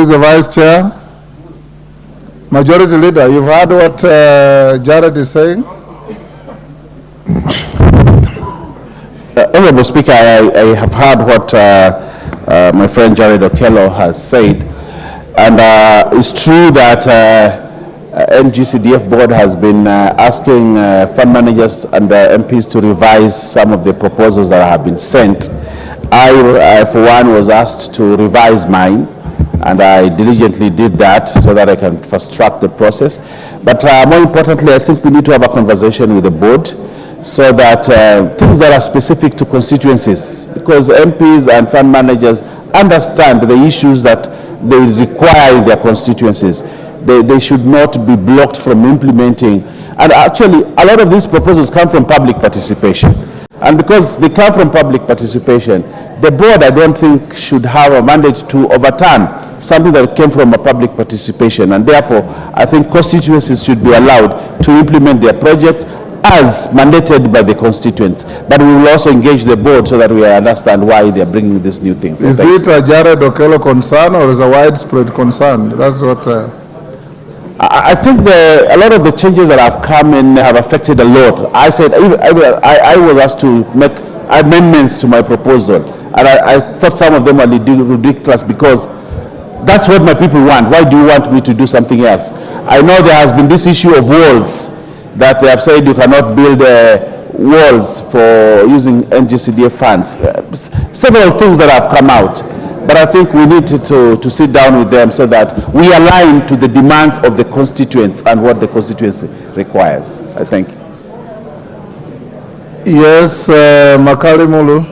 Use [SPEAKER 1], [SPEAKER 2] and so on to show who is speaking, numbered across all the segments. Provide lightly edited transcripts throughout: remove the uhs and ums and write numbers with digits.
[SPEAKER 1] is the Vice Chair. Majority Leader, you've heard what Jared is saying?
[SPEAKER 2] Honorable Speaker, I have heard what my friend Jared Okello has said, and it's true that NGCDF board has been asking fund managers and MPs to revise some of the proposals that have been sent. I for one, was asked to revise mine, and I diligently did that so that I can fast track the process. But more importantly, I think we need to have a conversation with the board so that things that are specific to constituencies, because MPs and fund managers understand the issues that they require in their constituencies. They should not be blocked from implementing. And actually, a lot of these proposals come from public participation. And because they come from public participation, the board, I don't think, should have a mandate to overturn something that came from a public participation. And therefore, I think constituencies should be allowed to implement their project as mandated by the constituents. But we will also engage the board so that we understand why they are bringing these new things.
[SPEAKER 1] Is it a Jared Okello concern or is a widespread concern? That's what...
[SPEAKER 2] I think a lot of the changes that have come in have affected a lot. I said I was asked to make amendments to my proposal, and I thought some of them were ridiculous because that's what my people want. Why do you want me to do something else? I know there has been this issue of walls that they have said you cannot build walls for using NGCDF funds. Several things that have come out. But I think we need to sit down with them so that we align to the demands of the constituents and what the constituency requires. I thank you.
[SPEAKER 1] Yes, Makari Mulu.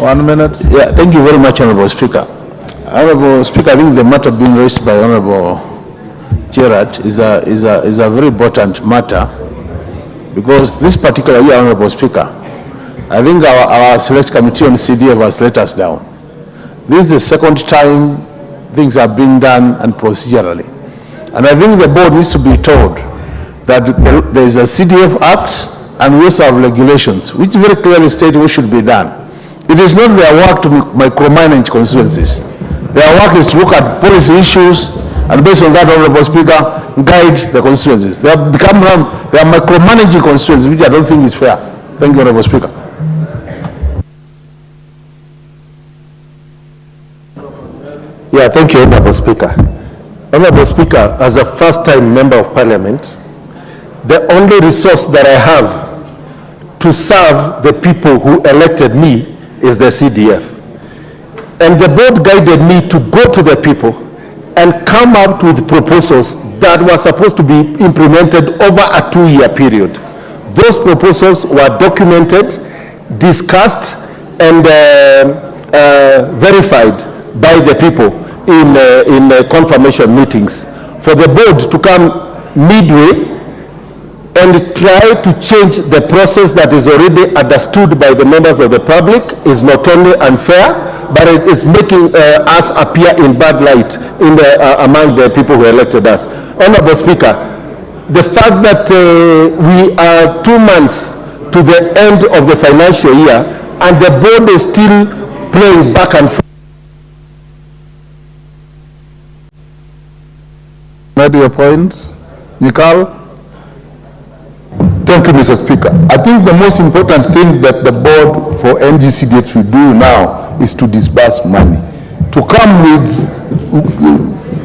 [SPEAKER 1] 1 minute.
[SPEAKER 3] Yeah, thank you very much, Honorable Speaker. Honorable Speaker, I think the matter being raised by Honorable Gerard is a very important matter, because this particular year, Honorable Speaker, I think our select committee on CDF has let us down. This is the second time things are being done and procedurally. And I think the board needs to be told that there is a CDF Act and we also have regulations which very clearly state what should be done. It is not their work to micromanage constituencies. Their work is to look at policy issues and based on that, Honorable Speaker, guide the constituencies. They are micromanaging constituencies, which I don't think is fair. Thank you, Honorable Speaker.
[SPEAKER 4] Yeah, thank you, Honorable Speaker. Honorable Speaker, as a first-time member of Parliament, the only resource that I have to serve the people who elected me is the CDF. And the board guided me to go to the people and come up with proposals that were supposed to be implemented over a 2-year period. Those proposals were documented, discussed, and verified by the people in confirmation meetings. For the board to come midway and try to change the process that is already understood by the members of the public is not only unfair, but it is making us appear in bad light among the people who elected us. Honorable Speaker, the fact that we are 2 months to the end of the financial year and the board is still playing back and forth.
[SPEAKER 1] Made your point. Nikal?
[SPEAKER 5] Thank you, Mr. Speaker. I think the most important thing that the board for NGCDF should do now is to disburse money. To come with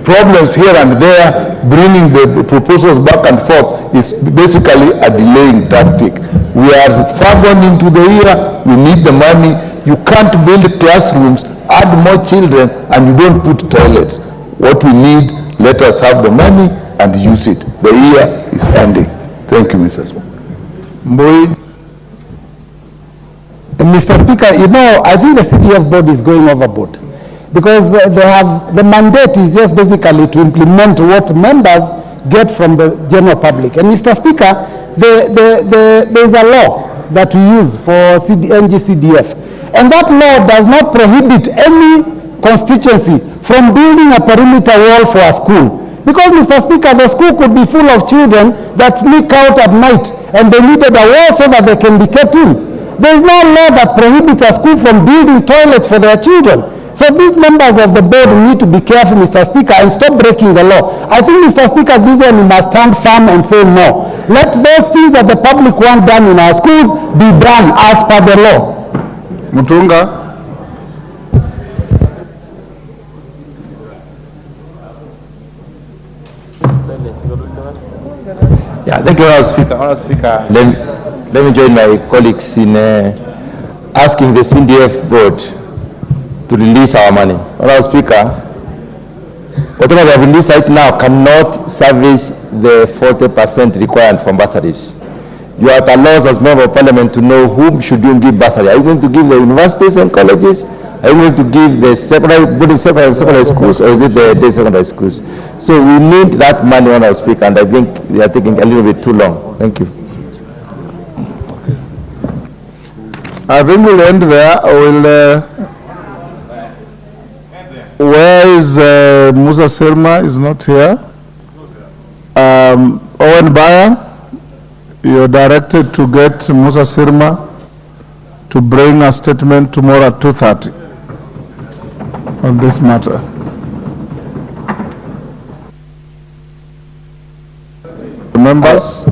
[SPEAKER 5] problems here and there, bringing the proposals back and forth is basically a delaying tactic. We are far gone into the year, we need the money. You can't build classrooms, add more children, and you don't put toilets. What we need, let us have the money and use it. The year is ending. Thank you, Mr. Speaker.
[SPEAKER 6] Mr. Speaker, you know, I think the CDF board is going overboard because the mandate is just basically to implement what members get from the general public. And Mr. Speaker, there is a law that we use for NGCDF, and that law does not prohibit any constituency from building a perimeter wall for a school. Because, Mr. Speaker, the school could be full of children that sneak out at night and they needed a wall so that they can be kept in. There is no law that prohibits a school from building toilets for their children. So these members of the board need to be careful, Mr. Speaker, and stop breaking the law. I think, Mr. Speaker, this one you must stand firm and say no. Let those things that the public want done in our schools be done as per the law.
[SPEAKER 1] Mutunga.
[SPEAKER 7] Yeah, thank you, Honourable Speaker. Honourable Speaker, let me join my colleagues in asking the CDF board to release our money. Honourable Speaker, whatever they have released right now cannot service the 40% required from bursaries. You are at a loss as member of parliament to know whom should you give bursary. Are you going to give the universities and colleges? Are you going to give the secondary schools, or is it the day secondary schools? So we need that money, Honourable Speaker, and I think they are taking a little bit too long. Thank you.
[SPEAKER 1] I think we'll end there. Where is Musa Sirma? Is not here. Owen Bayer, you're directed to get Musa Sirma to bring a statement tomorrow at 2:30 on this matter. Members,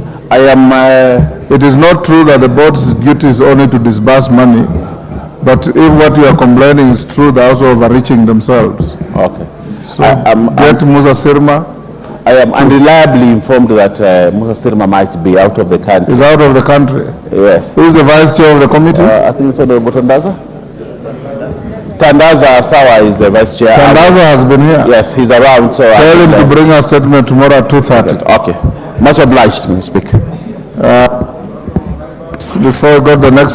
[SPEAKER 1] it is not true that the board's duty is only to disburse money, but if what you are complaining is true, they're also overreaching themselves.
[SPEAKER 2] Okay.
[SPEAKER 1] So get Musa Sirma.
[SPEAKER 2] I am unreliably informed that Musa Sirma might be out of the country.
[SPEAKER 1] Is out of the country.
[SPEAKER 2] Yes.
[SPEAKER 1] Who is the vice chair of the committee?
[SPEAKER 2] I think it's Honorable Tandaza. Tandaza Sawa is the vice chair.
[SPEAKER 1] Tandaza has been here.
[SPEAKER 2] Yes, he's around. So
[SPEAKER 1] tell him to bring a statement tomorrow at 2:30.
[SPEAKER 2] Okay. Much obliged, Mr. Speaker.
[SPEAKER 1] Before we go to the next